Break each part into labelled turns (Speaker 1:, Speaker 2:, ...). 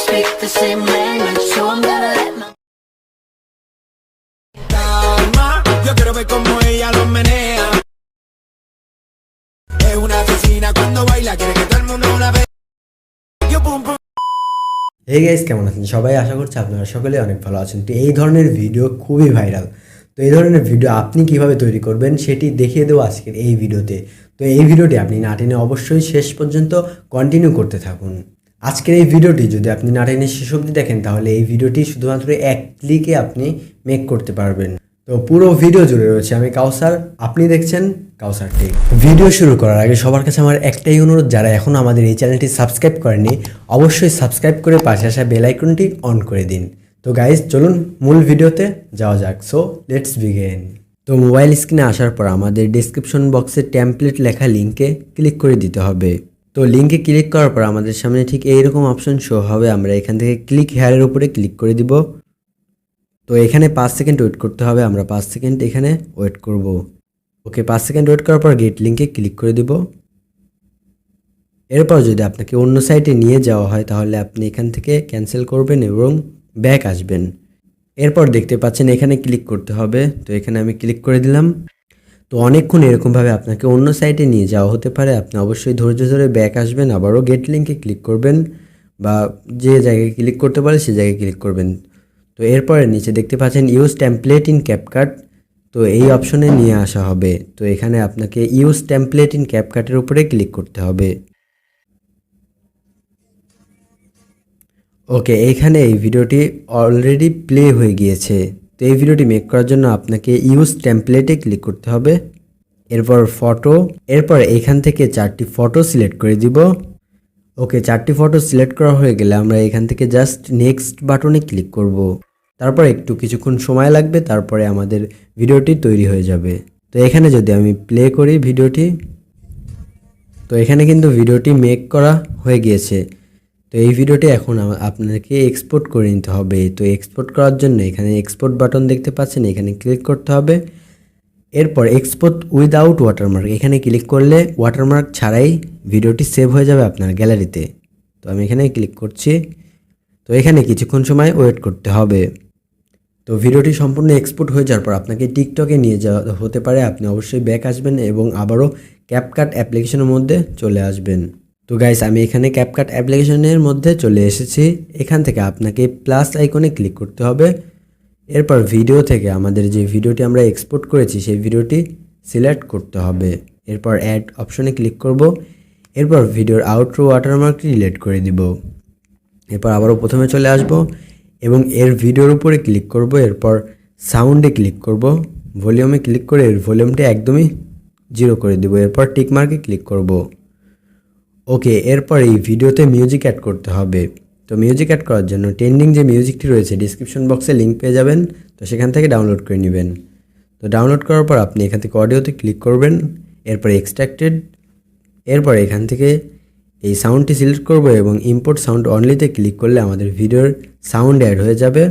Speaker 1: speak the same language, so I'm gonna let my
Speaker 2: Calma, yo quiero ver cómo ella lo menea. Es una asesina cuando baila, quiere que todo el mundo la vea. Yo pum pum.
Speaker 3: Hey guys, কেমন আছেন সবাই? আশা করছি আপনারা সকলে অনেক ভালো আছেন। তো এই ধরনের ভিডিও খুবই ভাইরাল। তো এই ধরনের ভিডিও আপনি কিভাবে তৈরি করবেন সেটি দেখিয়ে দেবো আজকের এই ভিডিওতে। তো এই ভিডিওটি আপনি না টেনে অবশ্যই শেষ পর্যন্ত কন্টিনিউ করতে থাকুন। আজকের এই ভিডিওটি যদি আপনি না টেনে শেষ অবধি দেখেন তাহলে এই ভিডিওটি শুধুমাত্র এক ক্লিকে আপনি মেক করতে পারবেন। তো পুরো ভিডিও জুড়ে রয়েছে আমি কাউসার, আপনি দেখছেন কাউসার টেক। ভিডিও শুরু করার আগে সবার কাছে আমার একটাই অনুরোধ, যারা এখনও আমাদের এই চ্যানেলটি সাবস্ক্রাইব করেনি অবশ্যই সাবস্ক্রাইব করে পাশে আসা বেল আইকনটি অন করে দিন। তো গাইজ চলুন মূল ভিডিওতে যাওয়া যাক। So let's begin. তো মোবাইল স্ক্রিনে আসার পর আমাদের ডেসক্রিপশন বক্সে টেমপ্লেট লেখা লিঙ্কে ক্লিক করে দিতে হবে। তো লিঙ্কে ক্লিক করার পর আমাদের সামনে ঠিক এইরকম অপশন শো হবে। আমরা এখান থেকে ক্লিক হেয়ারের উপরে ক্লিক করে দিব। তো এখানে 5 সেকেন্ড ওয়েট করতে হবে, আমরা 5 সেকেন্ড এখানে ওয়েট করব। ওকে, 5 সেকেন্ড ওয়েট করার পর গেট লিঙ্কে ক্লিক করে দিব। এরপর যদি আপনাকে অন্য সাইটে নিয়ে যাওয়া হয় তাহলে আপনি এখান থেকে ক্যান্সেল করবেন এবং ব্যাক আসবেন। এরপর দেখতে পাচ্ছেন এখানে ক্লিক করতে হবে। তো এখানে আমি ক্লিক করে দিলাম। তো অনেকক্ষণ এরকমভাবে আপনাকে অন্য সাইটে নিয়ে যাওয়া হতে পারে, আপনি অবশ্যই ধৈর্য ধরে ব্যাক আসবেন, আবারও গেট লিঙ্কে ক্লিক করবেন বা যে জায়গায় ক্লিক করতে পারে সে জায়গায় ক্লিক করবেন। তো এরপরে নিচে দেখতে পাচ্ছেন ইউজ টেমপ্লেট ইন ক্যাপকাট। তো এই অপশনে নিয়ে আসা হবে। তো এখানে আপনাকে ইউজ টেমপ্লেট ইন ক্যাপকাটের উপরে ক্লিক করতে হবে। ওকে, এইখানে এই ভিডিওটি অলরেডি প্লে হয়ে গিয়েছে। তো এই ভিডিওটি মেক করার জন্য আপনাকে ইউজ টেমপ্লেটে ক্লিক করতে হবে। এরপর ফটো, এরপর এইখান থেকে 4টি ফটো সিলেক্ট করে দিব। ওকে, 4টি ফটো সিলেক্ট করা হয়ে গেলে আমরা এখান থেকে জাস্ট নেক্সট বাটনে ক্লিক করব। তারপর কিছুক্ষণ সময় লাগবে, তারপরে আমাদের ভিডিওটি তৈরি হয়ে যাবে। তো এখানে যদি আমি প্লে করি ভিডিওটি, তো এখানে কিন্তু ভিডিওটি মেক করা হয়ে গিয়েছে। তো এই ভিডিওটি এখন আপনাকে এক্সপোর্ট করে নিতে হবে। তো এক্সপোর্ট করার জন্য এখানে এক্সপোর্ট বাটন দেখতে পাচ্ছেন, এখানে ক্লিক করতে হবে। এরপর এক্সপোর্ট উইদাউট ওয়াটারমার্ক এখানে ক্লিক করলে ওয়াটারমার্ক ছাড়াই ভিডিওটি সেভ হয়ে যাবে আপনার গ্যালারিতে। তো আমি এখানে ক্লিক করছি। তো এখানে কিছুক্ষণ সময় ওয়েট করতে হবে। তো ভিডিওটি সম্পূর্ণ এক্সপোর্ট হয়ে যাওয়ার পর আপনাকে টিকটকে নিয়ে যাওয়া হতে পারে, আপনি অবশ্যই ব্যাক আসবেন এবং আবারও ক্যাপকাট অ্যাপ্লিকেশনের মধ্যে চলে আসবেন। তো গাইস, আমি এখানে ক্যাপকাট অ্যাপ্লিকেশনের মধ্যে চলে এসেছি। এখান থেকে আপনাকে প্লাস আইকনে ক্লিক করতে হবে। এরপর ভিডিও থেকে আমাদের যে ভিডিওটি আমরা এক্সপোর্ট করেছি সেই ভিডিওটি সিলেক্ট করতে হবে। এরপর অ্যাড অপশনে ক্লিক করব। এরপর ভিডিওর আউটরো ওয়াটারমার্কটি ডিলিট করে দিব। এরপর আবারও প্রথমে চলে আসব এবং এর ভিডিওর উপরে ক্লিক করব। এরপর সাউন্ডে ক্লিক করব, ভলিউমে ক্লিক করে এর ভলিউমটা একদমই 0 করে দিব। এরপর টিকমার্কে ক্লিক করব। ওকে, এরপর এই ভিডিওতে মিউজিক অ্যাড করতে হবে। তো মিউজিক অ্যাড করার জন্য ট্রেন্ডিং যে মিউজিকটি রয়েছে ডিসক্রিপশন বক্সে লিঙ্ক পেয়ে যাবেন, তো সেখান থেকে ডাউনলোড করে নেবেন। তো ডাউনলোড করার পর আপনি এখান থেকে অডিওতে ক্লিক করবেন, এরপর এক্সট্রাক্টেড। এরপর এখান থেকে এই সাউন্ডটি সিলেক্ট করব এবং ইম্পোর্ট সাউন্ড অনলিতে ক্লিক করলে আমাদের ভিডিওর সাউন্ড অ্যাড হয়ে যাবে।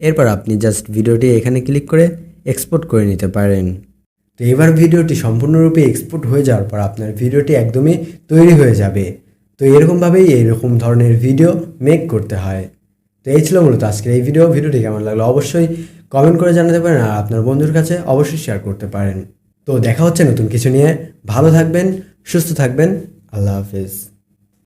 Speaker 3: এরপর আপনি জাস্ট ভিডিওটি এখানে ক্লিক করে এক্সপোর্ট করে নিতে পারেন। তো এবার ভিডিওটি সম্পূর্ণরূপে এক্সপোর্ট হয়ে যাওয়ার পর আপনার ভিডিওটি একদমই তৈরি হয়ে যাবে। তো এরকমভাবেই এইরকম ধরনের ভিডিও মেক করতে হয়। তো এই ছিল মূলত আজকের এই ভিডিওটি কেমন লাগলো অবশ্যই কমেন্ট করে জানাতে পারেন আর আপনার বন্ধুর কাছে অবশ্যই শেয়ার করতে পারেন। তো দেখা হচ্ছে নতুন কিছু নিয়ে। ভালো থাকবেন, সুস্থ থাকবেন, আল্লাহ হাফেজ।